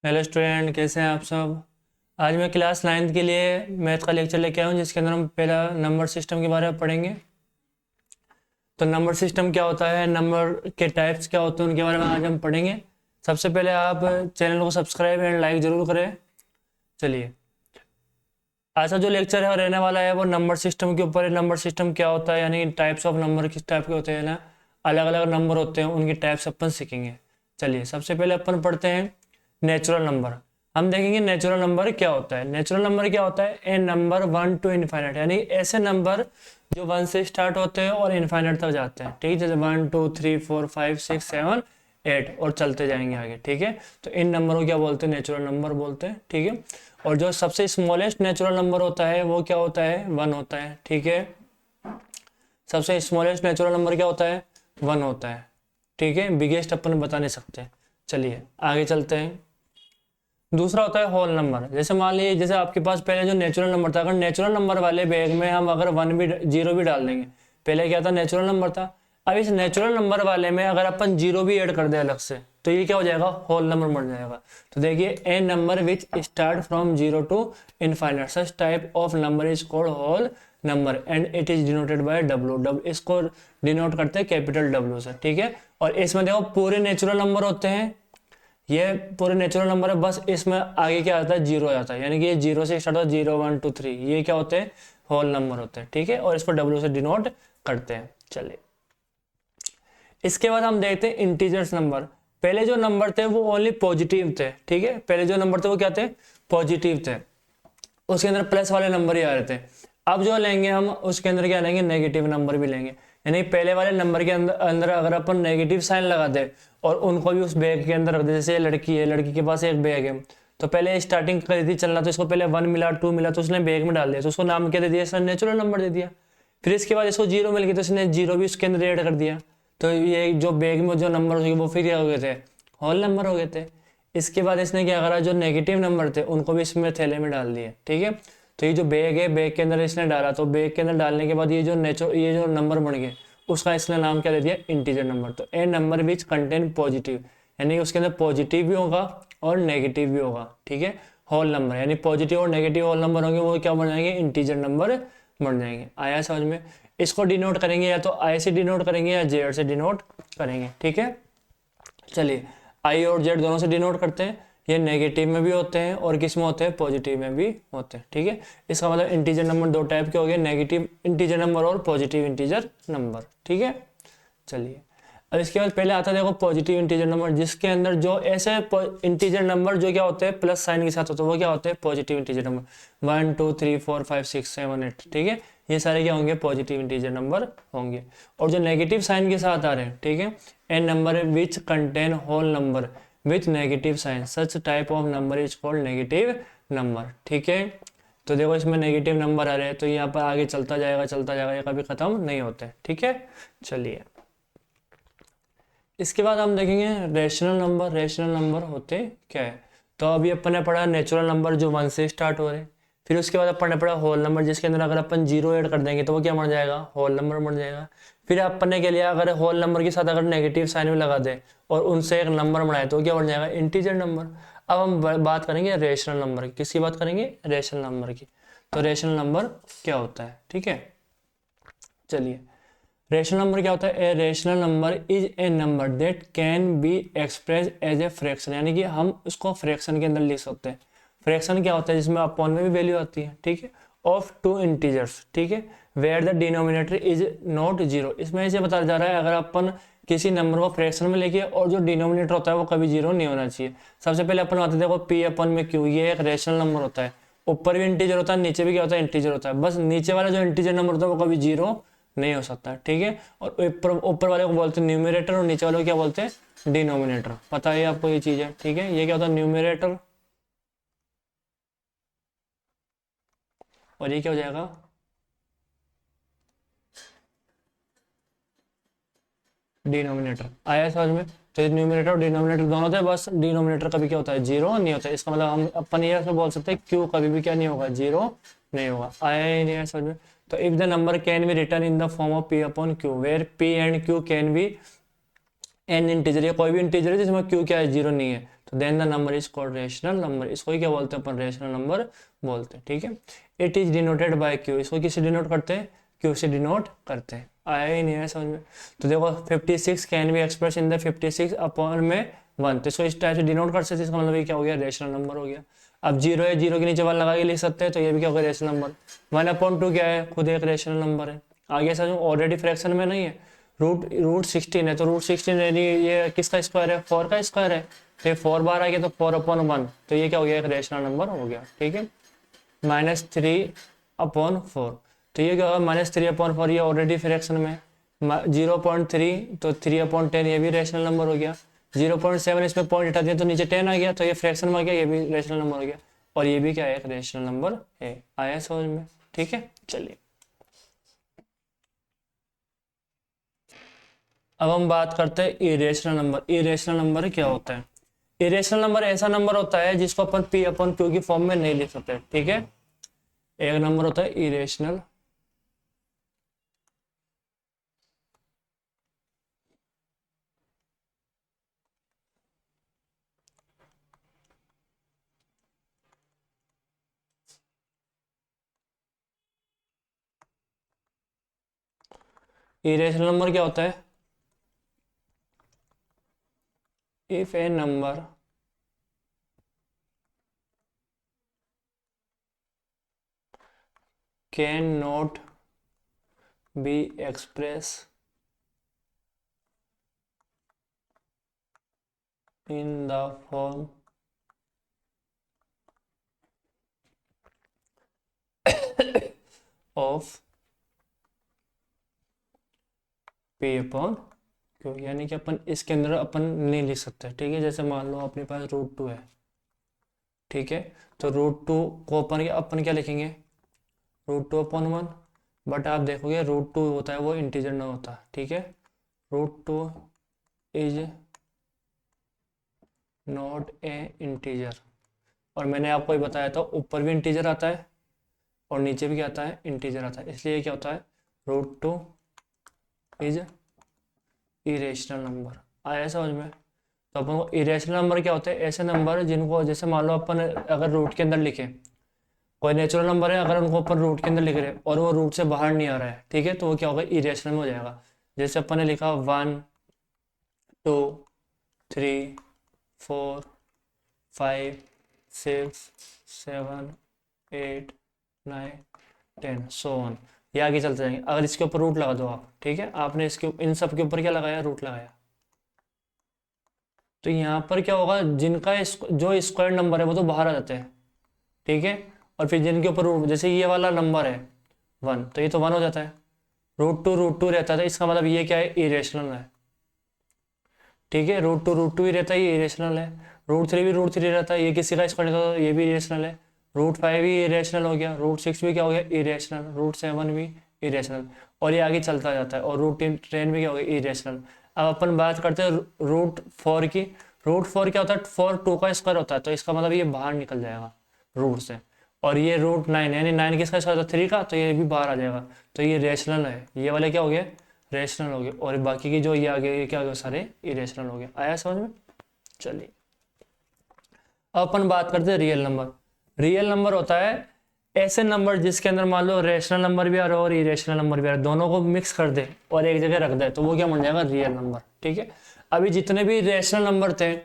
Hello student, कैसे हैं आप सब। आज मैं क्लास 9th के लिए मैथ का लेक्चर लेके आया हूँ, जिसके अंदर हम पहला नंबर सिस्टम के बारे में पढ़ेंगे। तो नंबर सिस्टम क्या होता है, नंबर के टाइप्स क्या होते हैं, उनके बारे में आज हम पढ़ेंगे। सबसे पहले आप चैनल को सब्सक्राइब एंड लाइक ज़रूर करें। चलिए, आज का जो लेक्चर है वो रहने वाला है वो नंबर सिस्टम के ऊपर है। नंबर सिस्टम क्या होता है, यानी टाइप्स ऑफ नंबर किस टाइप के होते हैं ना, अलग अलग नंबर होते हैं, उनकी टाइप्स अपन सीखेंगे। चलिए, सबसे पहले अपन पढ़ते हैं नेचुरल नंबर। हम देखेंगे नेचुरल नंबर क्या होता है। नेचुरल नंबर क्या होता है, ए नंबर 1 to इनफाइनाइट, यानी ऐसे नंबर जो 1 से स्टार्ट होते हैं और इनफाइनाइट तक जाते हैं। ठीक है, जैसे 1 2 3 4 5 6 7 8 और चलते जाएंगे आगे। ठीक है, तो इन नंबरों को क्या बोलते हैं, नेचुरल नंबर बोलते हैं। ठीक है, और जो सबसे स्मॉलेस्ट नेचुरल नंबर होता है वो क्या होता है, 1 होता है। ठीक है, सबसे स्मॉलेस्ट नेचुरल नंबर क्या होता है, 1 होता है। ठीक है, बिगेस्ट अपन बता नहीं सकते। चलिए आगे चलते हैं। दूसरा होता है होल नंबर। जैसे मान लीजिए, जैसे आपके पास पहले जो नेचुरल नंबर था, अगर नेचुरल नंबर वाले बैग में हम अगर 1 भी 0 भी डाल देंगे, पहले क्या था, नेचुरल नंबर था। अब इस नेचुरल नंबर वाले में अगर अपन 0 भी ऐड कर दे अलग से, तो ये क्या हो जाएगा, होल नंबर बन जाएगा। तो देखिए, a number which start from 0 to infinite, such type of number is called whole number and it is denoted by W. इसको डिनोट करते हैं कैपिटल डब्ल्यू से। ठीक है, और इसमें देखो पूरे नेचुरल नंबर होते हैं, ये पूरे नेचुरल नंबर है, बस इसमें आगे क्या आता है, 0 आता है, यानी कि ये 0 से स्टार्ट होता है, 0 1 2 3, ये क्या होते हैं, होल नंबर होते हैं। ठीक है, और इसको डब्ल्यू से डिनोट करते हैं। चलिए, इसके बाद हम देखते हैं इंटीजर्स नंबर। पहले जो नंबर थे वो ओनली पॉजिटिव थे। ठीक है, पहले जो नंबर थे वो क्या थे, पॉजिटिव थे, उसके अंदर प्लस वाले नंबर ही आ रहे थे। अब जो लेंगे हम, उसके अंदर क्या लेंगे, नेगेटिव नंबर भी लेंगे। यानी पहले वाले नंबर के अंदर अंदर अगर अपन नेगेटिव साइन लगा दे और उनको भी उस बैग के अंदर रख दे, जैसे लड़की है, लड़की के पास एक बैग है, तो पहले स्टार्टिंग करी थी चलना, तो इसको पहले 1 मिला 2 मिला, तो उसने बैग में डाल दिया, तो उसको नाम क्या दे दिया, इसने नेचुरल नंबर दे दिया। फिर इसके बाद इसको 0 मिल गया, तो इसने 0 भी उसके अंदर ऐड कर दिया, तो ये जो बैग में जो नंबर हो गए वो फिर क्या हो गए थे, होल नंबर हो गए थे। इसके बाद इसने क्या करा, जो नेगेटिव नंबर थे उनको भी इसमें थैले में डाल दिए। ठीक है, तो ये जो बैग है, बैग के अंदर इसने डाला, तो बैग के अंदर डालने के बाद ये जो नंबर बन गए, उसका इसने नाम क्या दे दिया, इंटीजर नंबर। तो ए नंबर विच कंटेन पॉजिटिव, यानी उसके अंदर पॉजिटिव भी होगा और नेगेटिव भी होगा। ठीक है, होल नंबर, यानी पॉजिटिव और नेगेटिव होल नंबर होंगे, वो क्या बन जाएंगे, इंटीजर नंबर बन जाएंगे। आया समझ में। इसको डिनोट करेंगे या तो आई से डिनोट करेंगे या जेड से डिनोट करेंगे। ठीक है, चलिए आई और जेड दोनों से डिनोट करते हैं। ये नेगेटिव में भी होते हैं और किस में होते हैं, पॉजिटिव में भी होते हैं। ठीक है, इसका मतलब इंटीजर नंबर दो टाइप के हो गए, नेगेटिव इंटीजर नंबर और पॉजिटिव इंटीजर नंबर। ठीक है, चलिए अब इसके बाद पहले आता है देखो पॉजिटिव इंटीजर नंबर, जिसके अंदर जो ऐसे इंटीजर नंबर जो क्या होते हैं, प्लस साइन के साथ होते हैं, वो क्या होते हैं, पॉजिटिव इंटीजर नंबर। 1 2 3 4 5 6 7 8। ठीक है, ये सारे क्या होंगे, पॉजिटिव इंटीजर नंबर होंगे। और जो नेगेटिव साइन के साथ आ रहे हैं, ठीक है, an number which contain whole number with negative sign, such type of number is called negative number. ठीक है, तो देखो इसमें नेगेटिव नंबर आ रहे हैं, तो यहाँ पर आगे चलता जाएगा, ये कभी खत्म नहीं होते। ठीक है, चलिए इसके बाद हम देखेंगे रेशनल नंबर। रेशनल नंबर होते क्या है, तो अभी अपन ने पढ़ा नेचुरल नंबर जो 1 से स्टार्ट हो रहे हैं, फिर उसके बाद अपन ने पढ़ा होल नंबर, जिसके अंदर अगर अपन 0 ऐड कर देंगे तो वो क्या बन जाएगा, होल नंबर बन जाएगा। फिर अपन ने क्या लिया, अगर होल नंबर के साथ अगर नेगेटिव साइन भी लगा दे और उनसे एक नंबर बनाए तो क्या बन जाएगा, इंटीजर नंबर। अब हम बात करेंगे रेशनल नंबर की। किसकी बात करेंगे, रेशनल नंबर की। तो रेशनल नंबर क्या होता है, ठीक है, चलिए रेशनल नंबर क्या होता है, a rational number is a number that can be express as a fraction, यानी कि हम उसको फ्रैक्शन के अंदर लिख सकते हैं। फ्रैक्शन क्या होता है, जिसमें अपॉन में भी वैल्यू आती है। ठीक है, ऑफ टू इंटीजर्स। ठीक है, where the denominator is not 0। इसमें ऐसे बताया जा रहा है, अगर अपन किसी नंबर को फ्रैक्शन में लेके और जो डिनोमिनेटर होता है वो कभी 0 नहीं होना चाहिए। सबसे पहले अपन आते देखो पी अपन में क्यू, ये एक रेशनल नंबर होता है, ऊपर भी इंटीजर होता है, नीचे भी क्या होता है, इंटीजर होता है। बस नीचे वाला जो इंटीजर नंबर होता है वो कभी 0 नहीं हो सकता। ठीक है, और ऊपर वाले को बोलते हैं न्यूमरेटर और नीचे वाले को क्या बोलते हैं, डिनोमिनेटर। पता है आपको ये चीज है। ठीक है, ये क्या होता है, न्यूमरेटर, और ये क्या हो जाएगा, डिनोमिनेटर। आया समझ में। तो न्यूमरेटर और डिनोमिनेटर दोनों होते हैं, बस डिनोमिनेटर कभी क्या होता है, 0 नहीं होता है। इसका मतलब हम अपन ये बोल सकते हैं क्यू कभी भी क्या नहीं होगा, 0 नहीं होगा। आया ही नहीं है समझ में। तो if the number can be written in the form of P upon Q, where P and Q can be an integer, या कोई भी इंटीजर है जिसमें क्यू क्या है, 0 नहीं है, तो then the number is called rational number. इसको ही क्या बोलते हैं अपन, रेशनल नंबर बोलते हैं। ठीक है, it is denoted bye Q. इसको किससे डिनोट करते हैं, क्यू से डिनोट करते हैं। आया ही नहीं है समझ में। तो देखो 56 can be express in the 56 upon में 1, तो इसको इस टाइप से डिनोट कर सकते हैं। इसका मतलब ये क्या हो गया, रेशनल नंबर हो गया। अब जीरो है, जीरो के नीचे 1 लगा के लिख सकते हैं, तो ये भी क्या होगा, रेशनल नंबर। 1/2 क्या है, खुद एक रेशनल नंबर है। आगे समझो, ऑलरेडी फ्रैक्शन में नहीं है, रूट 16 है, तो रूट 16 यानी ये किसका स्क्वायर है, 4 का स्क्वायर है। तो ये 4 बार आ गया तो 4/1, तो ये क्या हो गया, एक रेशनल नंबर हो गया। ठीक है, -3/4, तो ये क्या होगा, -3/4, ये ऑलरेडी फ्रैक्शन में। 0.3 तो 3/10, ये भी रेशनल नंबर हो गया। 0.7 इसमें पॉइंट हटा दिया तो नीचे 10 आ गया, तो ये फ्रैक्शन में आ गया, ये भी रेशनल नंबर हो गया। और ये भी क्या है, एक रेशनल नंबर है। आया समझ में। ठीक है, चलिए अब हम बात करते हैं इरेशनल नंबर। इरेशनल नंबर क्या होता है, इरेशनल नंबर ऐसा नंबर होता है जिसको अपन P/Q की फॉर्म में नहीं लिख सकते। ठीक है, एक नंबर होता है इरेशनल, इरेशनल नंबर क्या होता है, if a number can not be express in the form of P/Q, यानी कि अपन इसके अंदर अपन नहीं लिख सकते। ठीक है, जैसे मान लो अपने पास √2 है। ठीक है, तो √2 को अपन क्या लिखेंगे, √2/1। बट आप देखोगे √2 होता है वो इंटीजर ना होता। ठीक है, √2 इज नॉट ए इंटीजर। और मैंने आपको ये बताया था, ऊपर भी इंटीजर आता है और नीचे भी क्या आता है, इंटीजर आता है। इसलिए क्या होता है, √2 इज इरेशनल नंबर। आया समझ में। तो अपन को इरेशनल नंबर क्या होते हैं, ऐसे नंबर जिनको, जैसे मान लो अपन अगर रूट के अंदर लिखे, कोई नेचुरल नंबर है, अगर उनको अपन रूट के अंदर लिख रहे हैं और वो रूट से बाहर नहीं आ रहा है, ठीक है, तो वो क्या होगा, इरेशनल में हो जाएगा। जैसे अपन ने लिखा 1 2 3 4 5 6 7 8 9 10 सो ऑन, ये आगे चलते जाएंगे। अगर इसके ऊपर रूट लगा दो आप, ठीक है, आपने इसके इन सब के ऊपर क्या लगाया, रूट लगाया, तो यहाँ पर क्या होगा, जिनका जो स्क्वायर नंबर है वो तो बाहर आ जाते हैं। ठीक है, और फिर जिनके ऊपर रूट, जैसे ये वाला नंबर है 1, तो ये तो 1 हो जाता है। √2 रहता था, इसका मतलब ये क्या है, इरेशनल है। ठीक है, √2 ही रहता है, ये इरेशनल है। √3 भी √3 रहता है, ये किसी का स्क्वायर रहता है, ये भी इरेशनल है। √5 भी इरेशनल हो गया, √6 भी क्या हो गया, इरेशनल, √7 भी इरेशनल, और ये आगे चलता जाता है। और √10 भी क्या हो गया, इरेशनल। अब अपन बात करते हैं √4 की। √4 क्या होता है, 4 2 का स्क्वायर होता है, तो इसका मतलब ये बाहर निकल जाएगा रूट से। और ये √9 यानी 9 किसका स्क्वायर होता है, 3 का, तो ये भी बाहर आ जाएगा, तो ये रेशनल है। ये वाले क्या हो गए, रेशनल हो गए, और बाकी की जो ये आगे ये क्या हो गए, सारे इरेशनल हो गए। आया समझ में। चलिए अब अपन बात करते हैं रियल नंबर। रियल नंबर होता है ऐसे नंबर जिसके अंदर मान लो रेशनल नंबर भी आ रहा है और इरेशनल नंबर भी आ रहा है, दोनों को मिक्स कर दे और एक जगह रख दे, तो वो क्या बन जाएगा, रियल नंबर। ठीक है, अभी जितने भी रेशनल नंबर थे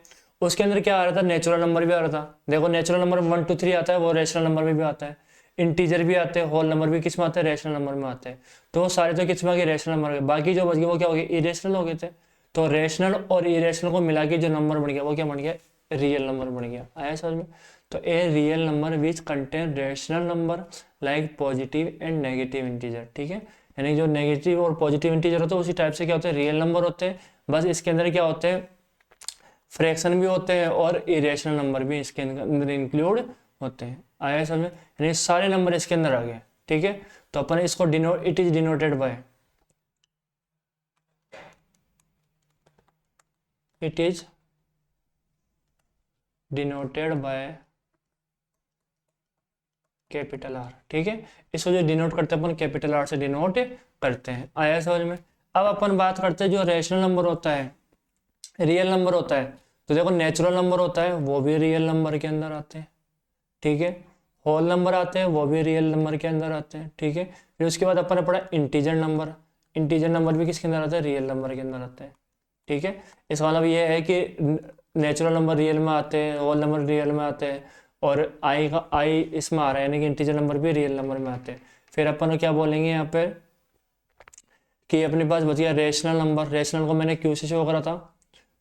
उसके अंदर क्या आ रहा था, नेचुरल नंबर भी आ रहा था। देखो नेचुरल नंबर 1 2 3 आता है, वो रेशनल नंबर में भी आता है। इंटीजर भी आते हैं, होल नंबर भी किस में आते हैं, रेशनल नंबर में आते हैं। तो सारे तो किस में आ गए, रेशनल नंबर गए। बाकी जो बच गए वो क्या हो गए, इरेशनल हो गए थे। तो रेशनल और इरेशनल को मिला के जो नंबर बन गया वो क्या बन गया, रियल नंबर बन गया। आया समझ में। तो ए real number which contain rational number like positive and negative integer. ठीक है, यानी जो नेगेटिव और पॉजिटिव इंटीजर होते हैं उसी टाइप से क्या होते हैं, रियल नंबर होते हैं। बस इसके अंदर क्या होते हैं, फ्रैक्शन भी होते हैं और इरेशनल नंबर भी इसके अंदर इंक्लूड होते हैं। आया समझ में, यानी सारे नंबर इसके अंदर आ गए। ठीक है, तो अपन इसको denote, it is denoted bye, it is denoted by capital R. ठीक है, इसको जो डिनोट करते हैं अपन कैपिटल आर से डिनोट करते हैं। आया समझ में। अब अपन बात करते हैं जो रेशनल नंबर होता है, रियल नंबर होता है, तो देखो नेचुरल नंबर होता है वो भी रियल नंबर के अंदर आते हैं, ठीक है। होल नंबर आते हैं वो भी रियल नंबर के अंदर आते हैं, ठीक है। फिर उसके बाद अपन ने पढ़ा इंटीजर नंबर, इंटीजर नंबर भी किसके अंदर आता है, रियल नंबर के अंदर आते हैं, ठीक है। इसका मतलब ये है कि नेचुरल नंबर रियल में आते हैं, होल नंबर रियल में आते हैं, और आई इसमें आ रहा है, यानी कि इंटीजर नंबर भी रियल नंबर में आते हैं। फिर अपन क्या बोलेंगे यहाँ पे कि अपने पास बच गया रेशनल नंबर। रेशनल को मैंने क्यू से शो करा था,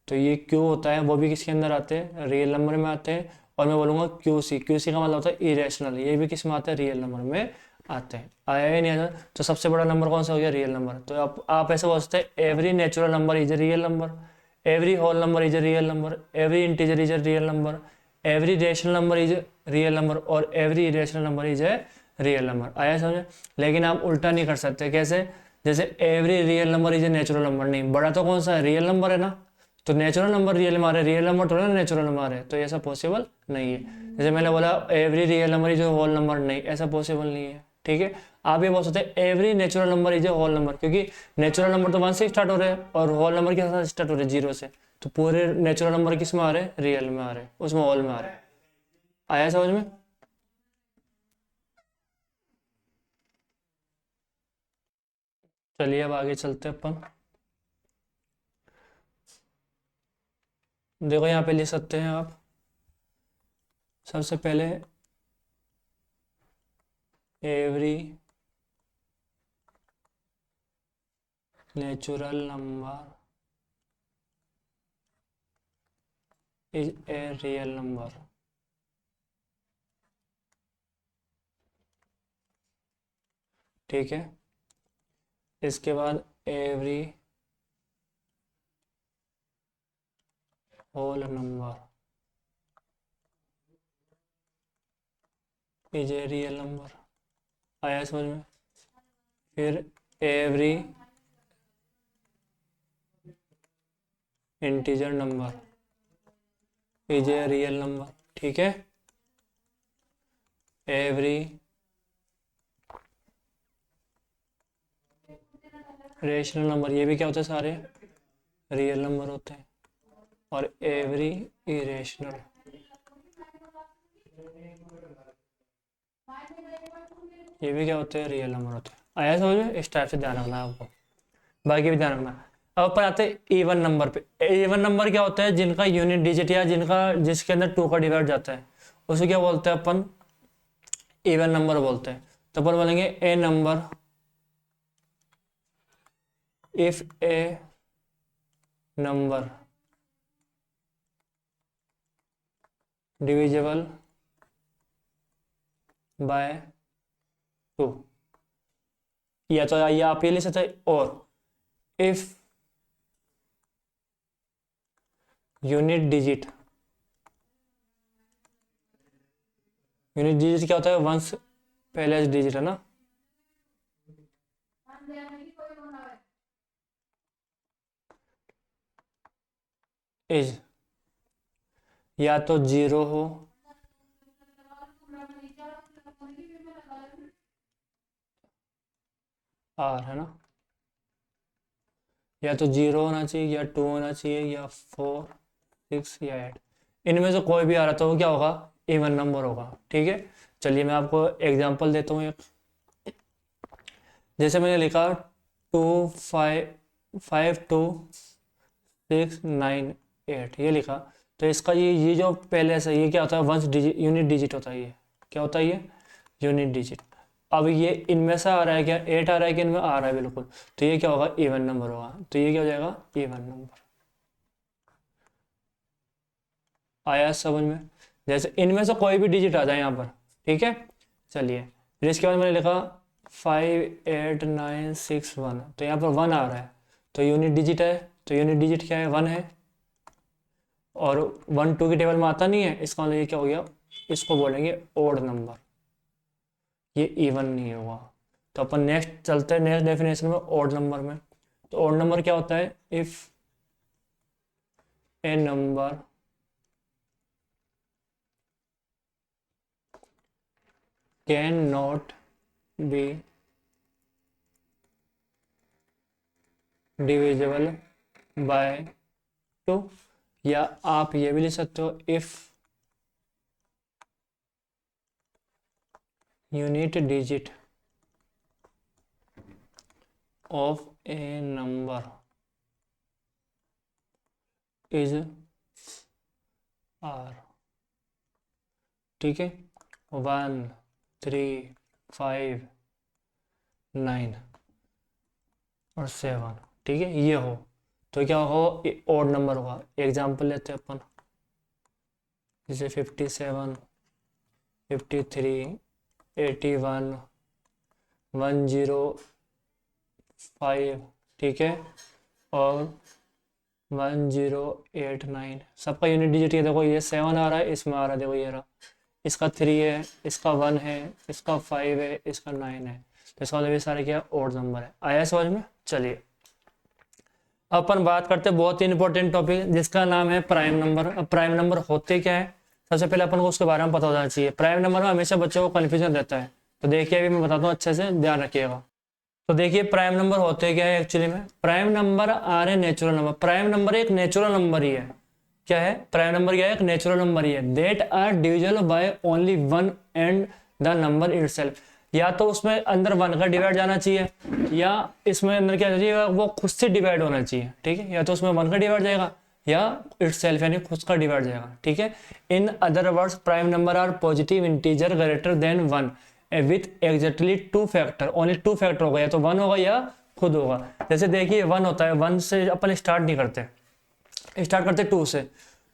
तो ये क्यू होता है वो भी किसके अंदर आते हैं, रियल नंबर में आते हैं। और मैं बोलूँगा क्यू सी का मतलब होता है इरेशनल, ये भी किस में आता है, रियल नंबर में आते हैं। आया ही नहीं आया, तो सबसे बड़ा नंबर कौन सा हो गया, रियल नंबर। तो आप ऐसे बोल सकते हैं every natural number is a real number, every whole number is a real number, every integer is a real number, every rational number is a real number, और every irrational number is a real number. आया समझे। लेकिन आप उल्टा नहीं कर सकते, कैसे, जैसे every real number is a natural number, नहीं, बड़ा तो कौन सा है, रियल नंबर है ना, तो नेचुरल नंबर रियल में आ रहे, रियल नंबर थोड़ा ना नेचुरल नंबर आ रहे, तो ऐसा पॉसिबल नहीं है। जैसे मैंने बोला every real number is a whole number, नहीं, ऐसा पॉसिबल नहीं है, ठीक है। आप ये बोल सकते हैं every natural number is a whole number, क्योंकि नेचुरल नंबर तो 1 से स्टार्ट हो रहे हैं और होल नंबर के साथ स्टार्ट हो रहे हैं 0 से, तो पूरे नेचुरल नंबर किस में आ रहे हैं, रियल में आ रहे हैं, उसमें होल में आ रहे हैं। आया समझ में। चलिए अब आगे चलते हैं अपन। देखो यहाँ पे लिख सकते हैं आप, सबसे पहले every natural number is a real number, ठीक है। इसके बाद every whole number is a real number. आया समझ में। फिर every integer number is a real number, ठीक है। एवरी रेशनल नंबर, ये भी क्या होते हैं, सारे रियल नंबर होते हैं। और एवरी इरेशनल, ये भी क्या होते हैं, रियल नंबर होते हैं। आया समझ में। इस टाइप से ध्यान रखना है आपको, बाकी भी ध्यान रखना। अब अपन आते हैं इवन नंबर पे। इवन नंबर क्या होता है, जिनका यूनिट डिजिट या जिसके अंदर 2 का डिवाइड जाता है, उसे क्या बोलते हैं अपन, इवन नंबर बोलते हैं। तो अपन बोलेंगे a number if a number divisible by 2, या तो ये आप ये ले सकते हैं, और if unit digit, unit digit क्या होता है, वंस पहले डिजिट है ना, इज या तो 0 हो, आर है ना, या तो 0 होना चाहिए, या 2 होना चाहिए, या 4 6 या 8, इनमें से कोई भी आ रहा तो वो क्या होगा, इवन नंबर होगा, ठीक है। चलिए मैं आपको एग्जांपल देता हूँ एक। जैसे मैंने लिखा 2 5 5 2 6 9 8, ये लिखा, तो इसका ये जो पहले से ये क्या होता है, वंस डिजिट, यूनिट डिजिट होता है, ये क्या होता है, ये यूनिट डिजिट। अब ये इनमें से आ रहा है क्या, 8 आ रहा है कि इनमें आ रहा है, बिल्कुल, तो ये क्या होगा, इवन नंबर होगा, तो ये क्या हो जाएगा, इवन नंबर। आया समझ में। जैसे इनमें से कोई भी डिजिट आ जाए यहाँ पर, ठीक है। चलिए फिर इसके बाद मैंने लिखा 5 8 9 6 1, तो यहाँ पर 1 आ रहा है, तो यूनिट डिजिट है, तो यूनिट डिजिट क्या है, 1 है, और 1 2 की टेबल में आता नहीं है, इसका मतलब ये क्या हो गया, इसको बोलेंगे ओड नंबर, ये इवन नहीं होगा। तो अपन नेक्स्ट चलते हैं, नेक्स्ट डेफिनेशन में, ओड नंबर में। तो ओड नंबर क्या होता है, if a number can not be divisible by 2, या आप ये भी लिख सकते हो if unit digit of a number is are, ठीक है, 1 3 5 9 और 7, ठीक है, ये हो तो क्या हो, ऑड नंबर होगा। एग्जाम्पल लेते हैं अपन, जैसे 57 53 81 105, ठीक है, और 1089, सबका यूनिट डिजिट ये देखो, ये 7 आ रहा है, इसमें आ रहा है, देखो ये रहा, इसका 3 है, इसका 1 है, इसका 5 है, इसका 9 है, तो इसका मतलब ये सारे क्या ऑड नंबर है। आया समझ में? चलिए अपन बात करते हैं बहुत ही इंपॉर्टेंट टॉपिक जिसका नाम है प्राइम नंबर। अब प्राइम नंबर होते क्या है, सबसे पहले अपन को उसके बारे में पता होना चाहिए। प्राइम नंबर में हमेशा बच्चों को कन्फ्यूजन रहता है, तो देखिए अभी मैं बताता हूँ, अच्छे से ध्यान रखिएगा। तो देखिए प्राइम नंबर होते क्या है एक्चुअली में, प्राइम नंबर आर है नेचुरल नंबर। प्राइम नंबर एक नेचुरल नंबर ही है। क्या है प्राइम नंबर? क्या है? एक नेचुरल नंबर ही है। That are divisible by only one and the number itself. या तो उसमें अंदर 1 का डिवाइड जाना चाहिए, या इसमें अंदर क्या चाहिए, वो खुद से डिवाइड होना चाहिए, ठीक है, या तो उसमें 1 का डिवाइड जाएगा या इटसेल्फ यानी खुद का डिवाइड जाएगा, ठीक है। In other words prime number are positive integer greater than 1 with exactly 2 factor. Only 2 factor होगा, या तो 1 होगा या खुद होगा। जैसे देखिए 1 होता है, 1 से अपन स्टार्ट नहीं करते, स्टार्ट करते 2 से।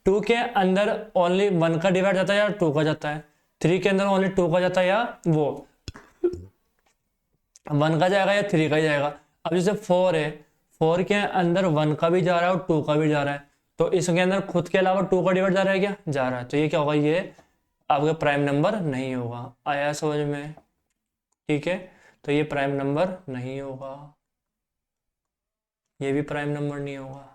2 के अंदर ओनली 1 का डिवाइड जाता है या 2 का जाता है। 3 के अंदर ओनली 2 का जाता है या वो 1 का जाएगा या 3 का ही जाएगा। अब जैसे 4 है, 4 के अंदर 1 का भी जा रहा है और 2 का भी जा रहा है, तो इसके अंदर खुद के अलावा 2 का डिवाइड जा रहा है क्या? जा रहा है। तो ये क्या होगा? ये आपका प्राइम नंबर नहीं होगा। आया समझ में? ठीक है, तो ये प्राइम नंबर नहीं होगा, ये भी प्राइम नंबर नहीं होगा।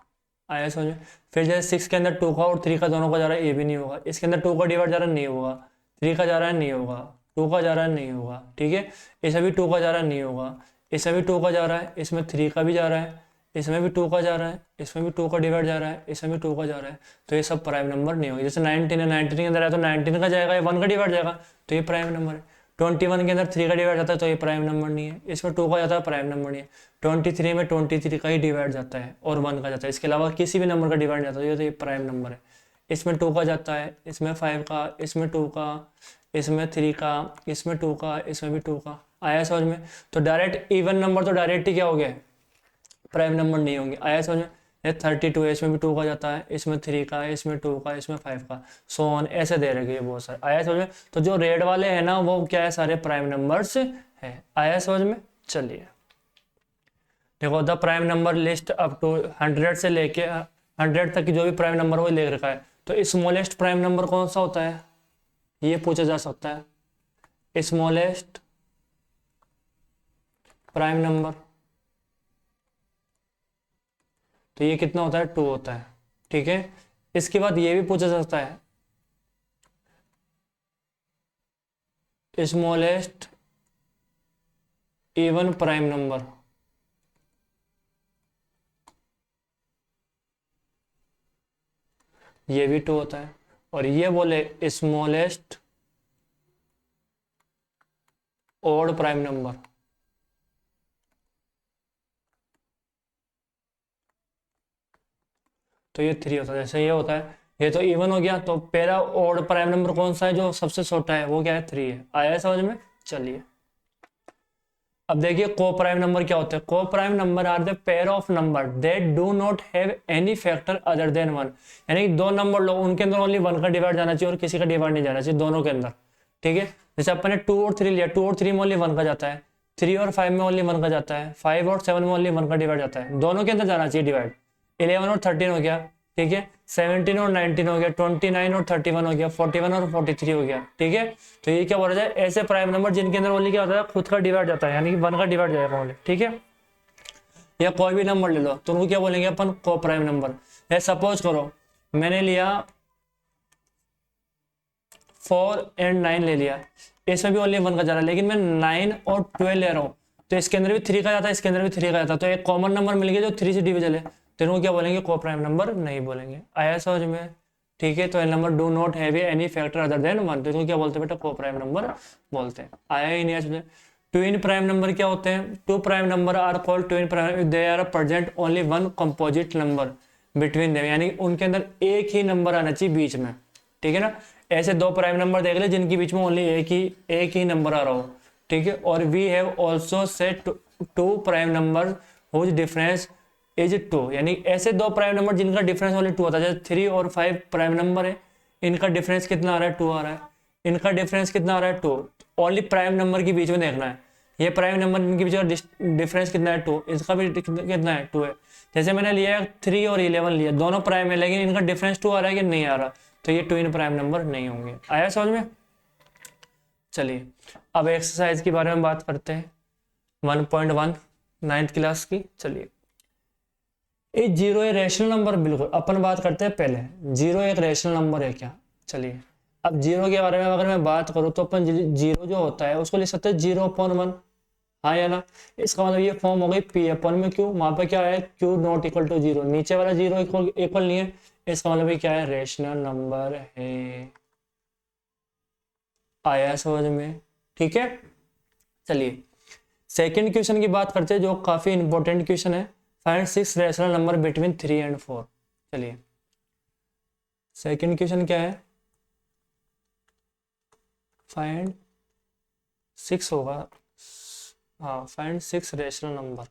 आया समझ में? फिर जैसे 6 के अंदर 2 का और 3 का दोनों का जा रहा है, ये भी नहीं होगा। इसके अंदर 2 का डिवाइड जा रहा है, नहीं होगा। 3 का जा रहा है, नहीं होगा। 2 का जा रहा है, नहीं होगा, ठीक है। इसमें भी 2 का जा रहा है, नहीं होगा। इसमें भी 2 का जा रहा है, इसमें 3 का भी जा रहा है, इसमें भी 2 का जा रहा है, इसमें भी 2 का डिवाइड जा रहा है, इसमें भी 2 का जा रहा है, तो ये सब प्राइम नंबर नहीं होगा। जैसे 19 है, 19 के अंदर है तो 19 का जाएगा, या 1 का डिवाइड जाएगा, तो ये प्राइम नंबर है। 21 के अंदर 3 का डिवाइड जाता है, तो ये प्राइम नंबर नहीं है। इसमें 2 का जाता है, प्राइम नंबर नहीं है। 23 में 23 का ही डिवाइड जाता है और 1 का जाता है, इसके अलावा किसी भी नंबर का डिवाइड जाता है, तो ये प्राइम नंबर है। इसमें 2 का जाता है, इसमें 5 का, इसमें 2 का, इसमें 3 का, इसमें 2 का, इसमें भी 2 का। आया समझ में? तो डायरेक्ट इवन नंबर तो डायरेक्ट ही क्या हो गया? प्राइम नंबर नहीं होंगे। आया समझ में? 32 है, इसमें भी 2 का जाता है, इसमें 3 का, इसमें 2 का, इसमें 5 का, सो ऑन, ऐसे दे रखे हैं बहुत सारे। आया समझ में? तो जो रेड वाले हैं ना, वो क्या है? सारे प्राइम नंबर्स है। आया समझ में? चलिए देखो, the prime number list up to 100 से लेके 100 तक की जो भी प्राइम नंबर वो ले रखा है। तो स्मॉलेस्ट प्राइम नंबर कौन सा होता है, ये पूछा जा सकता है। स्मॉलेस्ट प्राइम नंबर, तो ये कितना होता है? 2 होता है, ठीक है। इसके बाद ये भी पूछा जा सकता है, स्मॉलेस्ट इवन प्राइम नंबर, ये भी 2 होता है। और ये बोले स्मॉलेस्ट ऑड प्राइम नंबर, तो ये 3 होता है। जैसे ये होता है, ये तो इवन हो गया, तो पहला ऑड प्राइम नंबर कौन सा है जो सबसे छोटा है? वो क्या है? 3 है। आया समझ में? चलिए अब देखिए को प्राइम नंबर क्या होते हैं। Coprime number are the pair of number that do not have any factor other than 1। यानी कि 2 नंबर लो, उनके अंदर ओनली 1 का डिवाइड जाना चाहिए और किसी का डिवाइड नहीं जाना चाहिए, दोनों के अंदर, ठीक है। जैसे अपन ने 2 और 3 लिया, 2 और 3 में ओनली 1 का जाता है, 3 और 5 में ओनली 1 का जाता है, 5 और 7 में ओनली 1 का डिवाइड जाता है, दोनों के अंदर जाना चाहिए डिवाइड। 11 और 13 हो गया, ठीक है। 17 और 19 हो गया, 29 और 31 हो गया, 41 और 43 हो गया, ठीक है। तो ये क्या बोला जाए? ऐसे प्राइम नंबर जिनके अंदर ओनली क्या होता है? खुद का डिवाइड जाता है, यानी कि 1 का डिवाइड जाएगा ओनली, ठीक है। या कोई भी नंबर ले लो तो उनको क्या बोलेंगे अपन? को प्राइम नंबर। या सपोज करो मैंने लिया 4 एंड 9 ले लिया, इसमें भी ओनली 1 का जा रहा है, लेकिन मैं 9 और 12 ले रहा हूँ, तो इसके अंदर भी 3 का जाता है, इसके अंदर भी 3 का जाता है, तो एक कॉमन नंबर मिल गया जो 3 से डिविजिबल है, तो इनको क्या बोलेंगे, को प्राइम नंबर नहीं बोलेंगे। आया समझ में? ठीक है, तो number do not have any factor other than 1, तो इसको क्या बोलते हैं बेटा, को प्राइम नंबर बोलते हैं। आया ही नहीं समझ? ट्विन प्राइम नंबर क्या होते हैं? Two prime number are called twin prime, they are present only one composite number between them, यानी उनके अंदर एक ही नंबर आना चाहिए बीच में, ठीक है ना। ऐसे दो प्राइम नंबर देख ले जिनके बीच में ओनली एक ही नंबर आ रहा हो, ठीक है। और we have also set two prime number whose difference is 2, यानी ऐसे दो प्राइम नंबर जिनका डिफरेंस ओनली 2 होता है, जैसे 3 और 5 प्राइम नंबर है, इनका डिफरेंस कितना आ रहा है, 2 आ रहा है। इनका डिफरेंस कितना आ रहा है, 2। ओनली प्राइम नंबर के बीच में देखना है, ये प्राइम नंबर इनके बीच का डिफरेंस कितना है, 2, इसका भी कितना है, 2 है। जैसे मैंने लिया 3 और 11 लिया, दोनों प्राइम है, लेकिन इनका डिफरेंस 2 आ रहा है कि नहीं आ रहा, तो ये ट्विन प्राइम नंबर नहीं होंगे। आया समझ में? चलिए अब एक्सरसाइज के बारे में बात करते हैं, 1.1 9th क्लास की। चलिए, ये जीरो एक रैशनल नंबर, बिल्कुल अपन बात करते हैं पहले, जीरो एक रैशनल नंबर है क्या। चलिए, अब जीरो के बारे में अगर मैं बात करूँ तो अपन जीरो जो होता है उसको लिख सकते हैं 0/1, हाँ या ना। इसका मतलब ये फॉर्म हो गई पी अपन में क्यू, वहां पर क्या है, क्यू नॉट इक्वल टू 0, नीचे वाला 0 इक्वल नहीं है, इसका मतलब ये क्या है, रैशनल नंबर है। आया समझ में? ठीक है। चलिए सेकंड क्वेश्चन की बात करते हैं जो काफी इंपॉर्टेंट क्वेश्चन है, find 6 rational number between 3 and 4। चलिए सेकंड क्वेश्चन क्या है, फाइंड 6 होगा, हाँ find 6 rational number.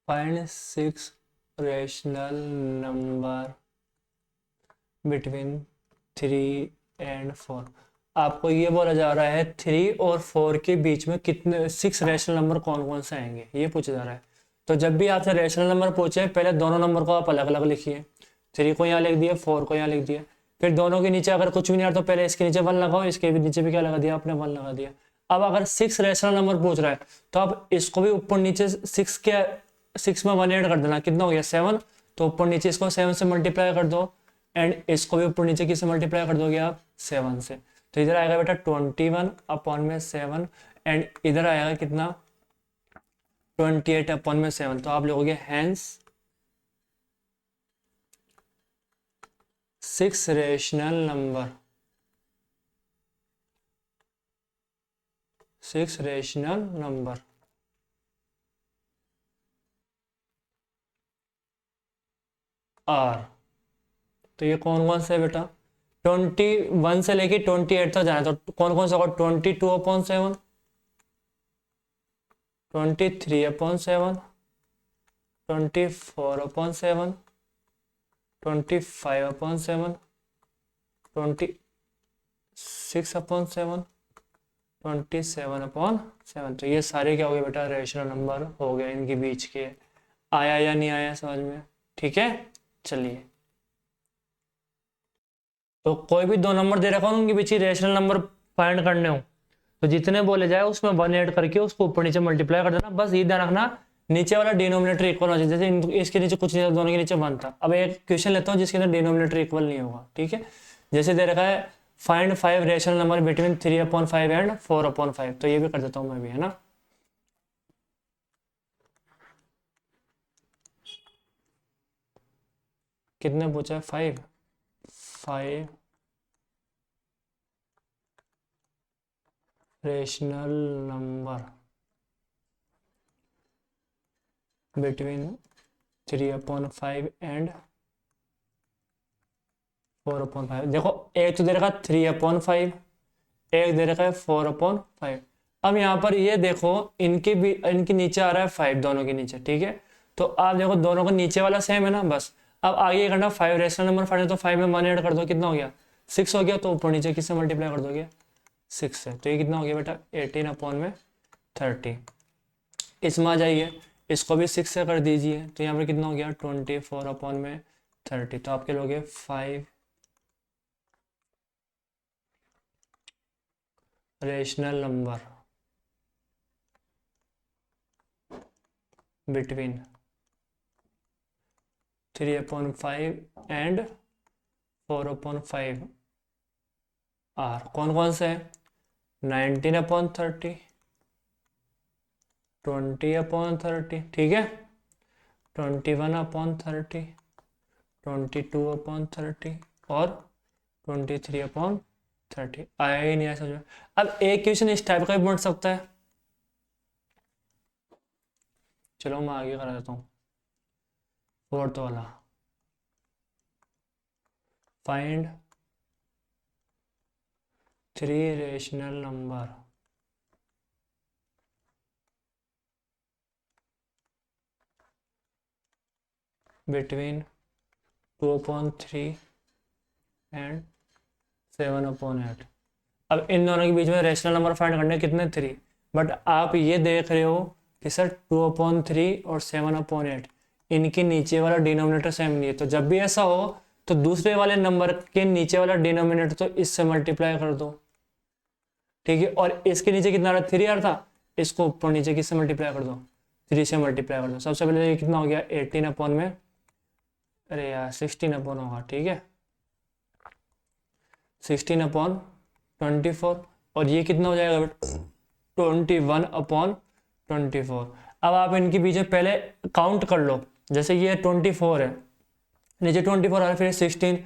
Find 6 rational number between 3 and 4। आपको ये बोला जा रहा है 3 और 4 के बीच में कितने 6 रैशनल नंबर कौन कौन से आएंगे, ये पूछा जा रहा है। तो जब भी आपसे रैशनल नंबर पूछे, पहले दोनों नंबर को आप अलग अलग लिखिए, 3 को यहाँ लिख दिया, 4 को यहाँ लिख दिया, फिर दोनों के नीचे अगर कुछ भी नहीं आ रहा तो पहले इसके नीचे 1 लगाओ, इसके भी नीचे भी क्या लगा दिया आपने, 1 लगा दिया। अब अगर 6 रैशनल नंबर पूछ रहा है तो आप इसको भी ऊपर नीचे 6 में 1 ऐड कर देना, कितना हो गया 7, तो ऊपर नीचे इसको 7 से मल्टीप्लाई कर दो, एंड इसको भी ऊपर नीचे किससे मल्टीप्लाई कर दोगे आप, 7 से। तो इधर आएगा बेटा 21/7, एंड इधर आएगा कितना, 28/7। तो आप लिखोगे hence 6 rational number, 6 rational number are. तो ये कौन कौन से बेटा, 21 से लेके 28 तक जाना, तो कौन कौन सा होगा, 22/7, 23/7, 24/7, 25/7, 26/7, 27/7। तो ये सारे क्या हो गए बेटा, रेशनल नंबर हो गए इनके बीच के। आया या नहीं आया समझ में? ठीक है। चलिए, तो कोई भी दो नंबर दे रखा हो उनके बीच ही रेशनल नंबर फाइंड करने हो, तो जितने बोले जाए उसमें 1 ऐड करके उसको ऊपर नीचे मल्टीप्लाई कर देना। बस ये ध्यान रखना नीचे वाला डिनोमिनेटर इक्वल होना चाहिए, जैसे इसके नीचे कुछ नहीं था, दोनों के नीचे 1 था। अब एक क्वेश्चन लेता हूँ जिसके अंदर डिनोमिनेटर इक्वल नहीं होगा, ठीक है। जैसे दे रखा है find 5 rational number between 3/5 and 4/5, तो ये भी कर देता हूँ मैं भी, है ना। कितने पूछा है, 5 रेशनल नंबर बिटवीन 3/5 एंड 4/5। देखो एक तो दे रखा है 3/5, एक दे रखा है 4/5। अब यहाँ पर ये देखो इनके भी, इनके नीचे आ रहा है 5, दोनों के नीचे, ठीक है। तो आप देखो दोनों का नीचे वाला सेम है ना, बस अब आगे करना 5 रेशनल नंबर फाइंड, तो 5 में 1 ऐड कर दो, कितना हो गया 6 हो गया, तो ऊपर नीचे किससे मल्टीप्लाई कर दोगे, 6 से। तो ये कितना हो गया बेटा 18/30। इसमें आ जाइए, इसको भी 6 से कर दीजिए, तो यहाँ पर कितना हो गया 24/30। तो आपके लोगे 5 rational number between 3/5 and 4/5 are कौन कौन से हैं? 19/30, 20/30, ठीक है, 21/30, 22/30 और 23/30। आया ही नहीं, समझ में? अब एक क्वेश्चन इस टाइप का भी बन सकता है। चलो मैं आगे करा देता हूँ। फोर्थ वाला, find 3 rational number between 2/3 and 7/8। अब इन दोनों के बीच में रेशनल नंबर फाइंड करने कितने? 3। बट आप ये देख रहे हो कि सर 2/3 और 7/8 इनके नीचे वाला डिनोमिनेटर सेम नहीं है। तो जब भी ऐसा हो तो दूसरे वाले नंबर के नीचे वाला डिनोमिनेटर तो इससे मल्टीप्लाई कर दो, ठीक है। और इसके नीचे कितना आ रहा? 3 आ रहा था, इसको ऊपर नीचे किससे मल्टीप्लाई कर दो? 3 से मल्टीप्लाई कर दो। सबसे पहले ये कितना हो गया? 18 में, अरे यार 16 होगा, ठीक है, 16/24। और ये कितना हो जाएगा? 21/24। अब आप इनके बीच में पहले काउंट कर लो। जैसे ये 24 है, नीचे 24 आ रहा है, फिर 16,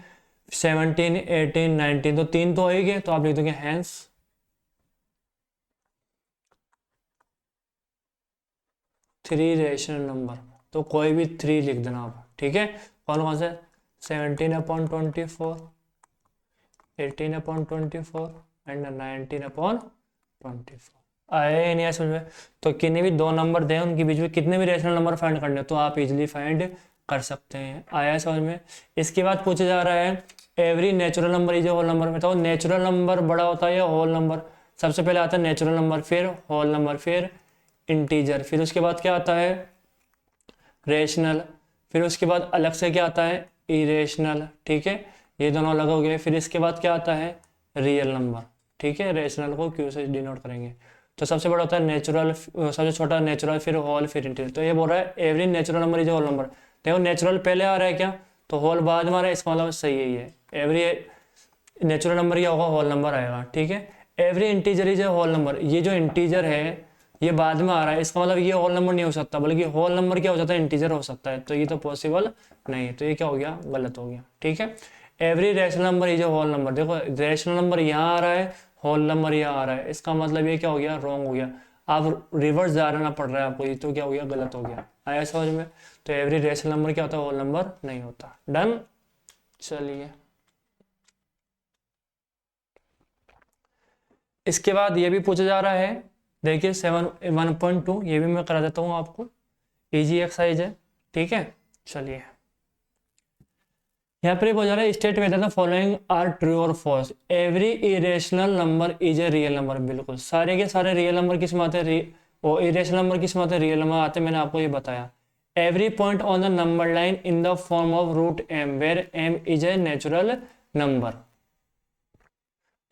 17, 18, 19, तो 3 तो हो ही गए। तो आप लिख दोगे हैंस 3 रेशनल नंबर। तो कोई भी 3 लिख देना आप, ठीक है। कौन कौन से? 17/24, 18/24 एंड 19/24। आए नहीं आए समझ में? तो किन्हीं भी 2 नंबर दें, उनके बीच में कितने भी रेशनल नंबर फाइंड करने तो आप इजीली फाइंड कर सकते हैं। आया समझ में? इसके बाद पूछा जा रहा है every natural number is whole number में। तो नेचुरल नंबर बड़ा होता है या होल नंबर? सबसे पहले आता है नेचुरल नंबर, फिर होल नंबर, फिर इंटीजर, फिर उसके बाद क्या आता है? रेशनल, फिर उसके बाद अलग से क्या आता है? इरेशनल, ठीक है, ये दोनों अलग हो गए। फिर इसके बाद क्या आता है? रियल नंबर, ठीक है। रेशनल को क्यू से डिनोट करेंगे। तो सबसे बड़ा होता है नेचुरल, सबसे छोटा नेचुरल, फिर होल, फिर इंटीजर। तो ये बोल रहा है every natural number is whole number. देखो नेचुरल पहले आ रहा है क्या, तो होल बाद में आ रहा है, इसका मतलब सही है ये। एवरी नेचुरल नंबर क्या होगा? होल नंबर आएगा, ठीक है। Every integer is a whole number, ये जो इंटीजर है ये बाद में आ रहा है, इसका मतलब ये होल नंबर नहीं हो सकता, बल्कि होल नंबर क्या हो जाता है? इंटीजर हो सकता है। तो ये तो पॉसिबल नहीं है, तो ये क्या हो गया? गलत हो गया, ठीक है। Every rational number is a whole number. देखो रेशनल नंबर यहाँ आ रहा है, होल नंबर यहाँ आ रहा है, इसका मतलब ये क्या हो गया? रॉन्ग हो गया। आप रिवर्स जाना पड़ रहा है आपको, ये तो क्या हो गया? गलत हो गया। आया समझ में? तो एवरी रेशनल नंबर क्या होता है? होल नंबर नहीं होता। डन। चलिए इसके बाद ये भी पूछा जा रहा है, देखिए 1.2, ये भी मैं करा देता हूँ आपको, इजी एक्सरसाइज है, ठीक है। चलिए यहाँ पर पूछा जा रहा है state whether the following are true और false. Every irrational number is a real number. बिल्कुल सारे के सारे रियल नंबर किस में आते हैं? और इरेशनल नंबर किस में आते हैं? रियल नंबर आते हैं, मैंने आपको ये बताया। Every point on the number line in the form of root m where m is a natural number.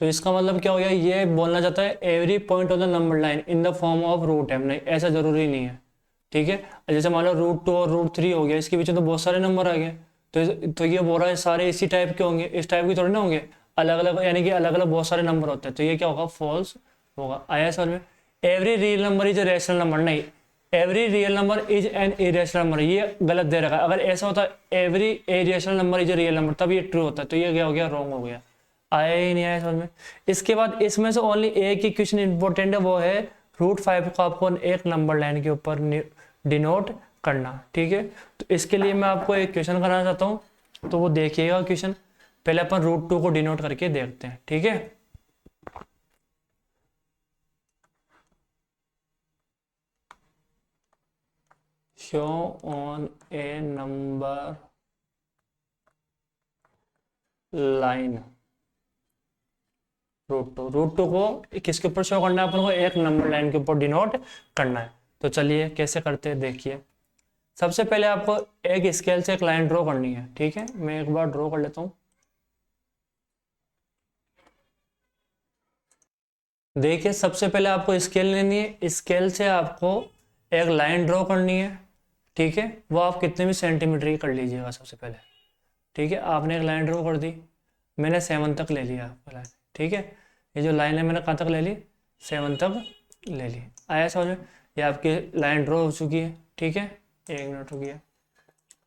तो इसका मतलब क्या हो गया? ये बोलना चाहता है every point of the number line in the form of root m। नहीं, ऐसा जरूरी नहीं है, ठीक है। जैसे मान लो √2 और √3 हो गया, इसके पीछे तो बहुत सारे नंबर आ गए, तो ये बोल रहा है सारे इसी टाइप के होंगे, इस टाइप के थोड़े ना होंगे, अलग अलग, यानी कि अलग अलग बहुत सारे नंबर होते हैं। तो ये क्या होगा? फॉल्स होगा। आया समझ में? Every real number is a rational number. नहीं, every real number is an irrational number, ये गलत दे रखा है। अगर ऐसा होता every irrational number is a real number, तब ये ट्रू होता है। तो ये क्या हो गया? रॉन्ग हो गया। आया ही नहीं आया समझ में? इसके बाद इसमें से ओनली एक ही क्वेश्चन इंपॉर्टेंट है, वो है √5 को आपको एक नंबर लाइन के ऊपर डिनोट करना, ठीक है। तो इसके लिए मैं आपको एक क्वेश्चन कराना चाहता हूँ, तो वो देखिएगा क्वेश्चन। पहले अपन √2 को डिनोट करके देखते हैं, ठीक है। Show on A number line √2 को किसके ऊपर शो करना है? अपन को एक नंबर लाइन के ऊपर डिनोट करना है। तो चलिए कैसे करते हैं देखिए। सबसे पहले आपको एक स्केल से एक लाइन ड्रॉ करनी है, ठीक है। मैं एक बार ड्रॉ कर लेता हूँ। देखिए सबसे पहले आपको स्केल लेनी है, स्केल से आपको एक लाइन ड्रॉ करनी है, ठीक है। वो आप कितने भी सेंटीमीटर की कर लीजिएगा सबसे पहले, ठीक है। आपने एक लाइन ड्रॉ कर दी, मैंने 7 तक ले लिया आपका लाइन, ठीक है। ये जो लाइन है मैंने कहाँ तक ले ली, 7 तक ले ली। आया समझ में? ये आपकी लाइन ड्रॉ हो चुकी है, ठीक है। 1 मिनट रुकिए।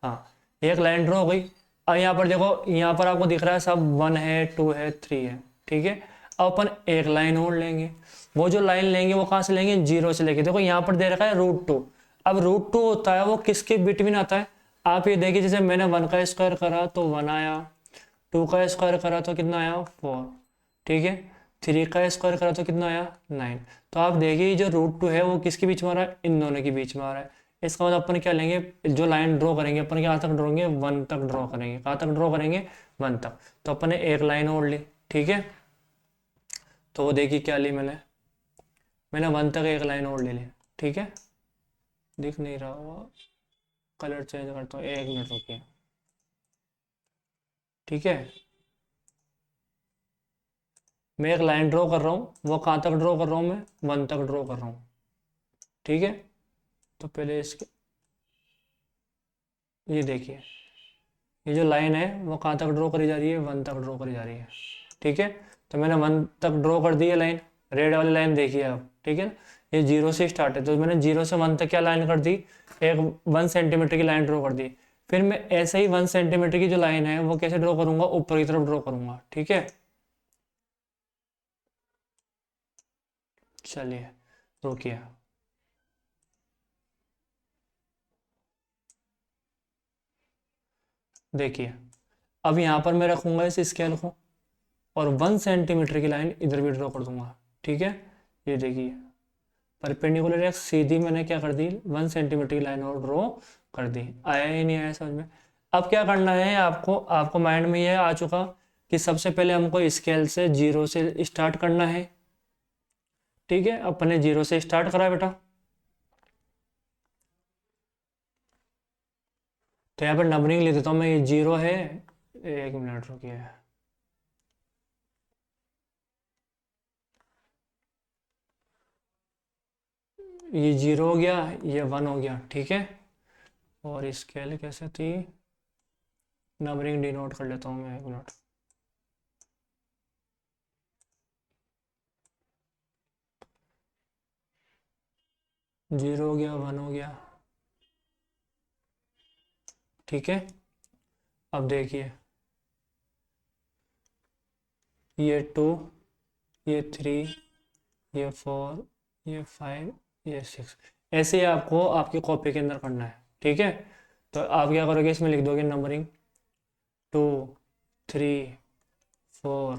हाँ, एक लाइन ड्रॉ हो गई। अब यहाँ पर देखो, यहाँ पर आपको दिख रहा है सब 1 है, 2 है, 3 है, ठीक है। अब अपन एक लाइन और लेंगे। वो जो लाइन लेंगे वो कहाँ से लेंगे, 0 से लेके। देखो यहाँ पर दे रखा है √2। अब √2 होता है वो किसके बिटवीन आता है, आप ये देखिए, जैसे मैंने 1 का स्क्वायर करा तो 1 आया, 2 का स्क्वायर करा तो कितना आया, 4, ठीक है। 3 का स्क्वायर करा तो कितना आया, 9। तो आप देखिए जो √2 है वो किसके बीच में आ रहा है, इन दोनों के बीच में आ रहा है। इसका मतलब अपन क्या लेंगे, जो लाइन ड्रॉ करेंगे अपन कहाँ तक ड्रॉ करेंगे, 1 तक ड्रॉ करेंगे। कहाँ तक ड्रॉ करेंगे, 1 तक। तो अपन ने एक लाइन और ली, ठीक है। तो वो देखिए क्या ली मैंने, 1 तक एक लाइन और ले ली, ठीक है। दिख नहीं रहा हुआ, कलर चेंज करता हूँ, 1 मिनट रुकिए, ठीक है। मैं एक लाइन ड्रॉ कर रहा हूँ, वो कहाँ तक ड्रॉ कर रहा हूँ, मैं 1 तक ड्रॉ कर रहा हूँ, ठीक है। तो पहले इसके, ये देखिए, ये जो लाइन है वो कहाँ तक ड्रॉ करी जा रही है, 1 तक ड्रॉ करी जा रही है, ठीक है। तो मैंने 1 तक ड्रॉ कर दी है लाइन, रेड वाली लाइन देखिए आप, ठीक है। ये 0 से स्टार्ट है, तो मैंने 0 से 1 तक क्या लाइन कर दी, एक 1 सेंटीमीटर की लाइन ड्रॉ कर दी। फिर मैं ऐसे ही 1 सेंटीमीटर की जो लाइन है वो कैसे ड्रॉ करूंगा, ऊपर की तरफ ड्रॉ करूंगा, ठीक है। चलिए रुकिए, देखिए अब यहाँ पर मैं रखूंगा इस स्केल को, और 1 सेंटीमीटर की लाइन इधर भी ड्रॉ कर दूंगा, ठीक है। ये देखिए परपेंडिकुलर एक सीधी मैंने क्या कर दी, 1 सेंटीमीटर की लाइन और ड्रॉ कर दी। आया ही नहीं आया समझ में? अब क्या करना है आपको, आपको माइंड में ये आ चुका कि सबसे पहले हमको स्केल से 0 से स्टार्ट करना है, ठीक है। अपने 0 से स्टार्ट करा बेटा। तो यहाँ पर नंबरिंग ले देता हूँ मैं, ये 0 है, 1 मिनट रुकिए, ये 0 हो गया, ये 1 हो गया, ठीक है। और स्केल कैसे थी, नंबरिंग डिनोट कर लेता हूँ मैं, 1 मिनट। जीरो हो गया, 1 हो गया, ठीक है। अब देखिए ये 2, ये 3, ये 4, ये 5, ये 6, ऐसे ही आपको आपकी कॉपी के अंदर करना है, ठीक है। तो आप क्या करोगे, इसमें लिख दोगे नंबरिंग 2, 3, 4,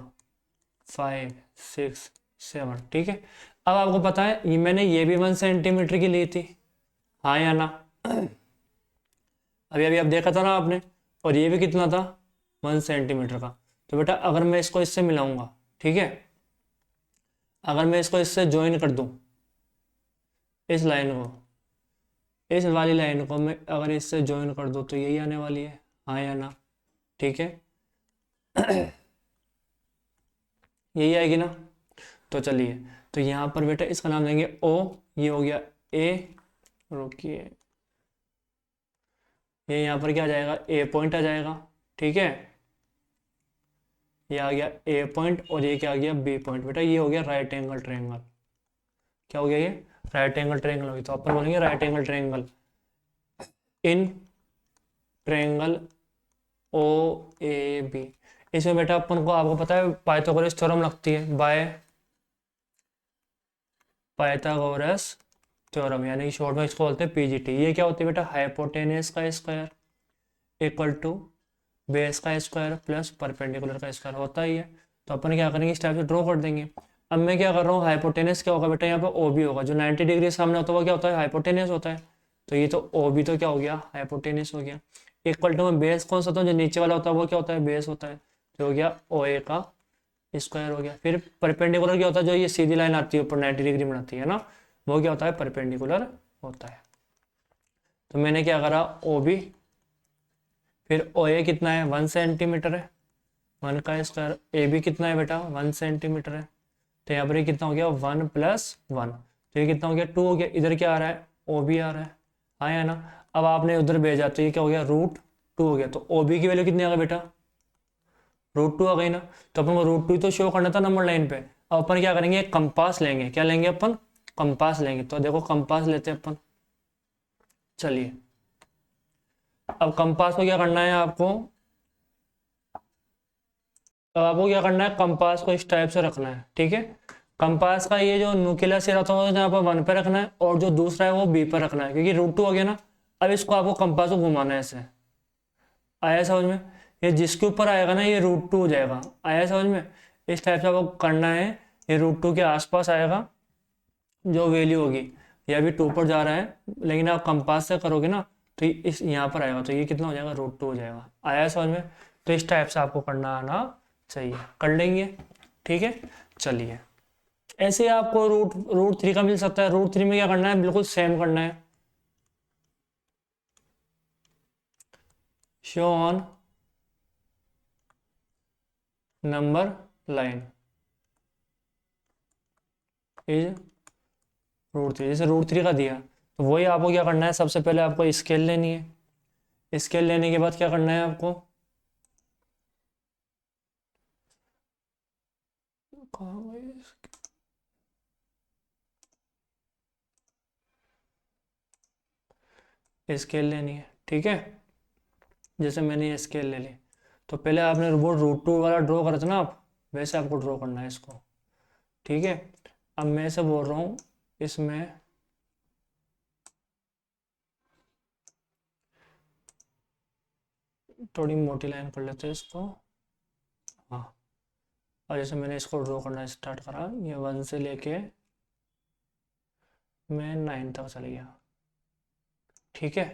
5, 6, 7, ठीक है। अब आपको पता है ये मैंने ये भी 1 सेंटीमीटर की ली थी, हाँ या ना? अभी अभी आप देखा था ना आपने, और ये भी कितना था, 1 सेंटीमीटर का। तो बेटा अगर मैं इसको इससे मिलाऊंगा, ठीक है, अगर मैं इसको इससे ज्वाइन कर दूं, इस लाइन को, इस वाली लाइन को मैं अगर इससे ज्वाइन कर दूं तो यही आने वाली है, हाँ या ना? ठीक है। यही आएगी ना? तो चलिए, तो यहाँ पर बेटा इसका नाम देंगे ओ, ये हो गया ए, रुकिए, ये यहाँ पर क्या आ जाएगा, ए पॉइंट आ जाएगा, ठीक है। ये आ गया ए पॉइंट, और ये क्या आ गया, बी पॉइंट। बेटा ये हो गया राइट एंगल ट्रायंगल। क्या हो गया ये, राइट एंगल ट्रायंगल हो गया। तो अपन बोलेंगे right angle triangle in triangle O A B. इसमें बेटा अपन को, आपको पता है पाइथागोरस थ्योरम लगती है, बाय पाइथागोरस थ्योरम, यानी शॉर्ट में इसको बोलते हैं पीजीटी। ये क्या होती है बेटा, हाइपोटेनस का स्क्वायर इक्वल टू बेस का स्क्वायर प्लस परपेंडिकुलर का स्क्वायर होता ही है। तो अपन क्या करेंगे, इस टाइप से ड्रॉ कर देंगे। अब मैं क्या कर रहा हूँ, हाइपोटेनस क्या होगा बेटा, यहाँ पे ओ बी होगा, जो 90 डिग्री सामने होता है वो क्या होता है, हाइपोटेनस होता है। तो ये तो ओ बी तो क्या हो गया, हाइपोटेनस हो गया। इक्वल टू में बेस कौन सा होता है, जो नीचे वाला होता है वो क्या होता है, बेस होता है, जो हो गया ओ ए का स्क्वायर हो गया। फिर परपेंडिकुलर क्या होता है, जो ये सीधी लाइन आती है ऊपर 90 डिग्री बनाती है ना, वो क्या होता है, परपेंडिकुलर होता है। तो मैंने क्या करा, ओ बी, फिर ओ ए कितना है, 1 सेंटीमीटर है, 1 का स्क्वायर, ए बी कितना है बेटा, 1 सेंटीमीटर है। तो यहाँ पर ये कितना हो गया, 1 + 1, तो ये कितना हो गया, 2 हो गया। इधर क्या आ रहा है, ओ बी आ रहा है, हाँ या ना? अब आपने उधर भेजा तो ये क्या हो गया, √2 हो गया। तो ओ बी की वैल्यू कितनी आ गई बेटा, रूट टू आ गई ना, तो अपन को रूट टू तो शो करना था नंबर लाइन पे। अब अपन क्या करेंगे, कंपास लेंगे। क्या लेंगे अपन, कंपास लेंगे। तो देखो कंपास लेते हैं अपन। चलिए, अब कंपास को क्या करना है आपको, अब आपको क्या करना है, कंपास को इस टाइप से रखना है, ठीक है। कंपास का ये जो न्यूक्लियर सिरा था वो यहाँ पर 1 पे रखना है, और जो दूसरा है वो बी पर रखना है, क्योंकि रूट टू हो गया ना। अब इसको आपको कंपास को घुमाना है ऐसे। आया समझ में, ये जिसके ऊपर आएगा ना ये रूट टू हो जाएगा। आया समझ में, इस टाइप से आपको करना है। ये रूट टू के आसपास आएगा जो वैल्यू होगी। ये अभी 2 पर जा रहा है, लेकिन आप कंपास से करोगे ना तो इस यहाँ पर आएगा, तो ये कितना हो जाएगा, रूट टू हो जाएगा। आया समझ में, तो इस टाइप से आपको करना आना चाहिए, कर लेंगे, ठीक है। चलिए, ऐसे ही आपको रूट रूट थ्री का मिल सकता है। रूट थ्री में क्या करना है, बिल्कुल सेम करना है। Show on number line is root three. जैसे रूट थ्री का दिया, तो वही आपको क्या करना है, सबसे पहले आपको स्केल लेनी है। स्केल लेने के बाद क्या करना है आपको, स्केल लेनी है, ठीक है। जैसे मैंने ये स्केल ले ली, तो पहले आपने वो रूट टू वाला ड्रॉ करा था ना आप, वैसे आपको ड्रॉ करना है इसको, ठीक है। अब मैं इसे बोल रहा हूँ, इसमें थोड़ी मोटी लाइन कर लेते हैं इसको। हाँ, और जैसे मैंने इसको ड्रॉ करना स्टार्ट करा, ये 1 से लेके मैं 9 तक चल गया, ठीक है।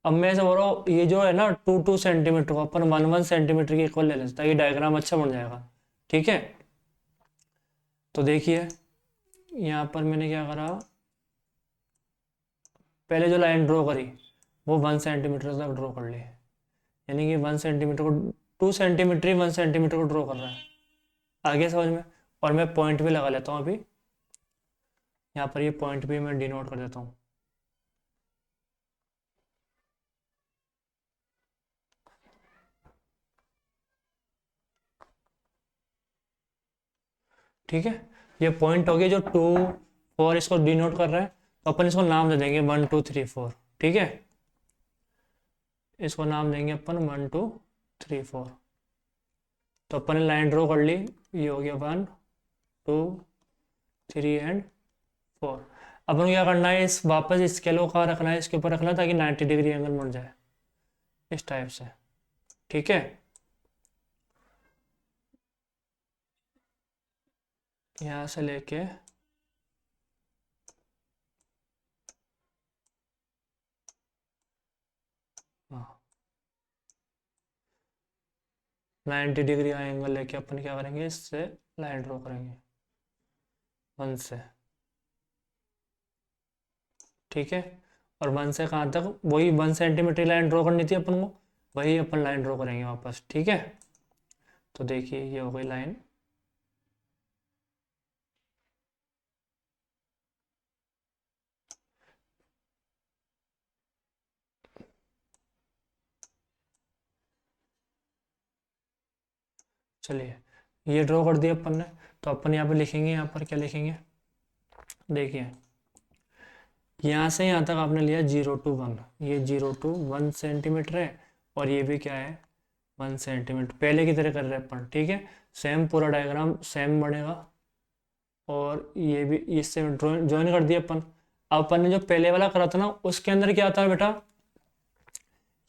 अब मैं ऐसे बोल रहा हूँ, ये जो है ना 2 2 सेंटीमीटर को अपन 1 1 सेंटीमीटर के इक्वल ले लेते हैं, ताकि डायग्राम अच्छा बन जाएगा, ठीक है। तो देखिए, यहाँ पर मैंने क्या करा, पहले जो लाइन ड्रॉ करी वो 1 सेंटीमीटर तक ड्रॉ कर ली, यानी कि 1 सेंटीमीटर को 2 सेंटीमीटर ही 1 सेंटीमीटर को ड्रॉ कर रहा है। आगे समझ में, और मैं पॉइंट भी लगा लेता हूँ अभी। यहाँ पर ये पॉइंट भी मैं डिनोट कर देता हूँ, ठीक है। ये पॉइंट हो गया जो 2 4 इसको डिनोट कर रहा है, तो अपन इसको नाम दे देंगे 1 2 3 4, ठीक है। इसको नाम देंगे अपन 1 2 3 4। तो अपन ने लाइन ड्रॉ कर ली, ये हो गया 1 2 3 एंड 4। अपन को क्या करना है, इस वापस स्केल को कहाँ रखना है, इसके ऊपर रखना है, ताकि 90 डिग्री एंगल बन जाए इस टाइप से, ठीक है। यहाँ से लेके हाँ 90 डिग्री का एंगल लेके अपन क्या करेंगे, इससे लाइन ड्रॉ करेंगे 1 से, ठीक है। और 1 से कहाँ तक, वही 1 सेंटीमीटर लाइन ड्रॉ करनी थी अपन को, वही अपन लाइन ड्रॉ करेंगे वापस, ठीक है। तो देखिए, ये हो गई लाइन। चलिए, ये ड्रॉ कर दिया अपन ने। तो अपन यहाँ पे लिखेंगे, यहाँ पर क्या लिखेंगे, देखिए यहाँ से यहाँ तक आपने लिया 0 to 1, ये 0 to 1 सेंटीमीटर है, और ये भी क्या है 1 सेंटीमीटर, पहले की तरह कर रहे हैं अपन, ठीक है। सेम पूरा डायग्राम सेम बनेगा, और ये भी इससे ज्वाइन कर दिया अपन। अब अपन ने जो पहले वाला करा था ना, उसके अंदर क्या था बेटा,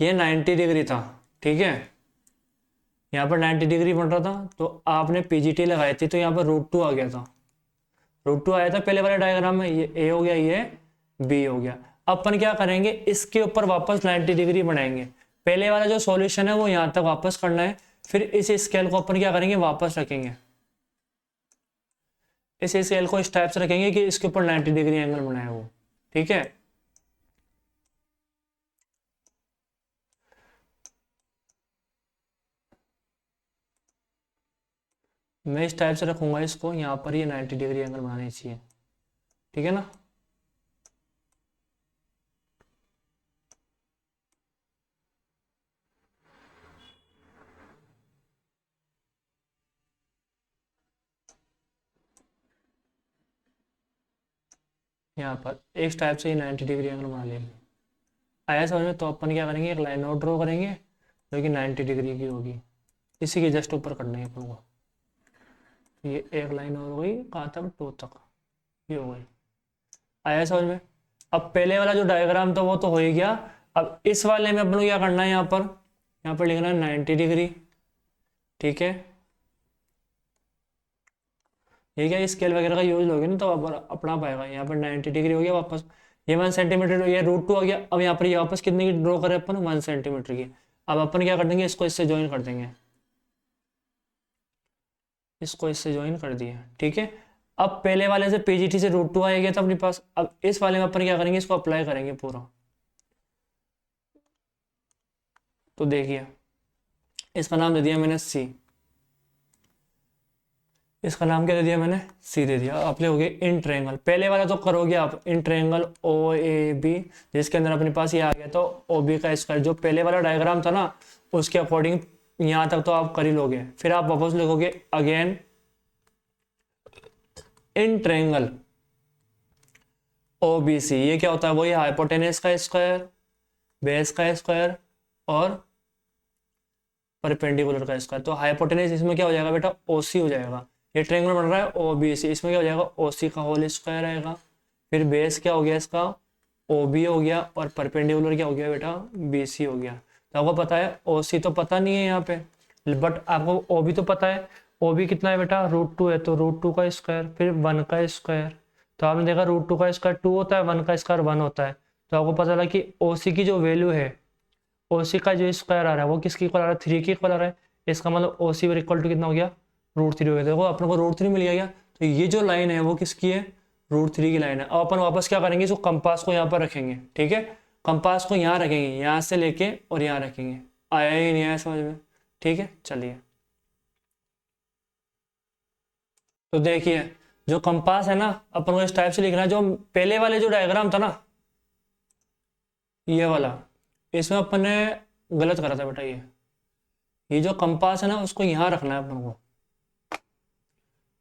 ये 90 डिग्री था, ठीक है। यहाँ पर 90 डिग्री बन रहा था, तो आपने पीजीटी लगाई थी, तो यहाँ पर रूट टू आ गया था। रूट टू आया था पहले वाले डायग्राम में, ये ए हो गया, ये बी हो गया। अब अपन क्या करेंगे, इसके ऊपर वापस 90 डिग्री बनाएंगे। पहले वाला जो सॉल्यूशन है वो यहाँ तक वापस करना है, फिर इस स्केल को अपन क्या करेंगे, वापस रखेंगे। इस स्केल को इस टाइप से रखेंगे कि इसके ऊपर 90 डिग्री एंगल बनाए वो, ठीक है। मैं इस टाइप से रखूंगा इसको, यहाँ पर ये 90 डिग्री एंगल बनानी चाहिए, ठीक है ना। यहाँ पर इस टाइप से 90 डिग्री एंगल बना लिया। आया समझ में? तो अपन क्या करेंगे, एक लाइन और ड्रॉ करेंगे जो कि 90 डिग्री की होगी, इसी के जस्ट ऊपर करना है अपन को। ये एक लाइन और हो गई, कहाँ तक, 2 तक, ये हो गई। आया समझ में? अब पहले वाला जो डायग्राम था वो तो हो ही गया। अब इस वाले में अपन को क्या करना है, यहाँ पर लिखना है 90 डिग्री। ठीक है, ये क्या स्केल वगैरह का यूज लोगे ना तो अपना पाएगा। यहाँ पर 90 डिग्री हो गया वापस, ये 1 सेंटीमीटर, ये √2 आ गया। अब यहाँ पर ये वापस कितने की ड्रॉ करें अपन, 1 सेंटीमीटर की। अब अपन क्या कर देंगे, इसको इससे ज्वाइन कर देंगे, इसको इससे ज्वाइन कर दिया। ठीक है, अब पहले वाले से पीजीटी से √2 आ गया था अपने पास। अब इस वाले में अपन क्या करेंगे, इसको अप्लाई करेंगे पूरा। तो देखिए, इसका नाम दे दिया मैंने सी, इसका नाम क्या दे दिया मैंने, सी दे दिया। आप लिखोगे इन ट्रायंगल, पहले वाला तो करोगे आप, इन ट्रायंगल ओ ए बी, जिसके अंदर अपने पास ये आ गया तो ओ बी का स्क्वायर, जो पहले वाला डायग्राम था ना उसके अकॉर्डिंग यहाँ तक तो आप कर ही लोगे। फिर आप वापस लिखोगे again in triangle O B C, ये क्या होता है, वही हाइपोटेनस का स्क्वायर, बेस का स्क्वायर और परपेंडिकुलर का स्क्वायर। तो हाइपोटेनस इसमें क्या हो जाएगा बेटा, ओ सी हो जाएगा। ये ट्रायंगल बन रहा है ओ बी सी, इसमें क्या हो जाएगा, ओ सी का होल स्क्वायर आएगा। फिर बेस क्या हो गया इसका, ओ बी हो गया, और परपेंडिकुलर क्या हो गया बेटा, बी सी हो गया। तो आपको पता है ओ सी तो पता नहीं है यहाँ पे, बट आपको ओ बी तो पता है। ओ बी कितना है बेटा, √2 है, तो √2 का स्क्वायर, फिर 1 का स्क्वायर। तो आपने देखा √2 का स्क्वायर 2 होता है, 1 का स्क्वायर 1 होता है। तो आपको पता चला कि ओ सी की जो वैल्यू है, ओ सी का जो स्क्वायर आ रहा है वो किसकी इक्वल आ रहा है, 3 की इक्वल आ रहा है। इसका मतलब ओ सी इक्वल टू कितना हो गया, √3 हो गया। देखो अपने को √3 मिल गया। तो ये जो लाइन है वो किसकी है, √3 की लाइन है। अब अपन वापस क्या करेंगे, इसको कंपास को यहाँ पर रखेंगे। ठीक है, कंपास को यहाँ रखेंगे, यहाँ से लेके और यहाँ रखेंगे। आया ही नहीं आया समझ में? ठीक है, चलिए। तो देखिए, जो कंपास है ना अपन को इस टाइप से लिखना है। जो पहले वाले जो डायग्राम था ना, ये वाला, इसमें अपन ने गलत करा था बेटा। ये जो कंपास है ना उसको यहाँ रखना है अपन को,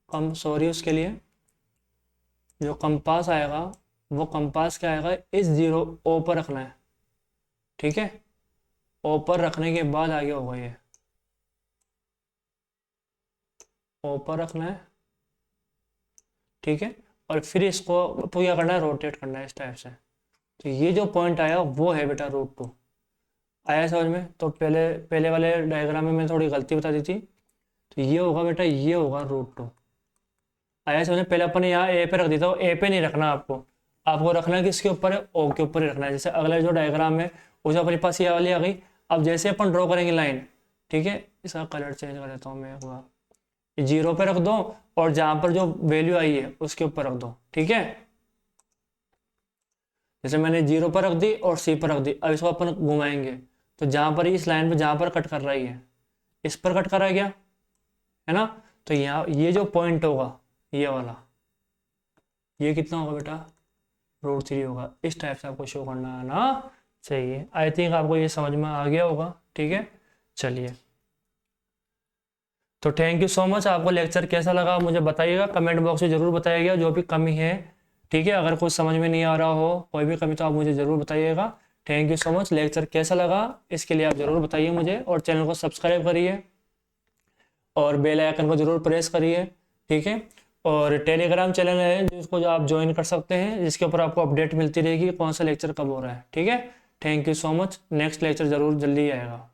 कम सॉरी उसके लिए। जो कंपास आएगा वो कंपास क्या आएगा, इस 0 ओ पर रखना है। ठीक है, ओ पर रखने के बाद आगे होगा ये, ओ पर रखना है। ठीक है, और फिर इसको तो क्या करना है, रोटेट करना है इस टाइप से। तो ये जो पॉइंट आया वो है बेटा √2। आया समझ में? तो पहले पहले वाले डायग्राम में मैं थोड़ी गलती बता दी थी। तो ये होगा बेटा, ये होगा √2। आया समझ में? पहले अपन ने यहाँ ए पे रख दिया था, ए पे नहीं रखना आपको, आपको रखना है किसके ऊपर है, ओ के ऊपर ही रखना है। जैसे अगला जो डायग्राम है उसे अपने पास ये वाली आ गई। अब जैसे अपन ड्रॉ करेंगे लाइन, ठीक है, इसका कलर चेंज कर देता हूँ मैं एक बार, 0 पे रख दो और जहाँ पर जो वैल्यू आई है उसके ऊपर रख दो। ठीक है, जैसे मैंने 0 पर रख दी और सी पर रख दी। अब इसको अपन घुमाएंगे तो जहाँ पर इस लाइन पर जहाँ पर कट कर रही है इस पर कट करा गया है ना। तो यहाँ ये जो पॉइंट होगा ये वाला, ये कितना होगा बेटा, √3 होगा। इस टाइप से आपको शो करना आना चाहिए। आई थिंक आपको ये समझ में आ गया होगा। ठीक है, चलिए। तो थैंक यू सो मच। आपको लेक्चर कैसा लगा मुझे बताइएगा, कमेंट बॉक्स में ज़रूर बताइएगा जो भी कमी है। ठीक है, अगर कुछ समझ में नहीं आ रहा हो, कोई भी कमी, तो आप मुझे ज़रूर बताइएगा। Thank you so much. Lecture कैसा लगा इसके लिए आप ज़रूर बताइए मुझे, और चैनल को सब्सक्राइब करिए और बेल आइकन को ज़रूर प्रेस करिए। ठीक है, और टेलीग्राम चैनल है जिसको जो आप ज्वाइन कर सकते हैं, जिसके ऊपर आपको अपडेट मिलती रहेगी कौन सा लेक्चर कब हो रहा है। ठीक है, thank you so much. Next lecture ज़रूर जल्दी आएगा।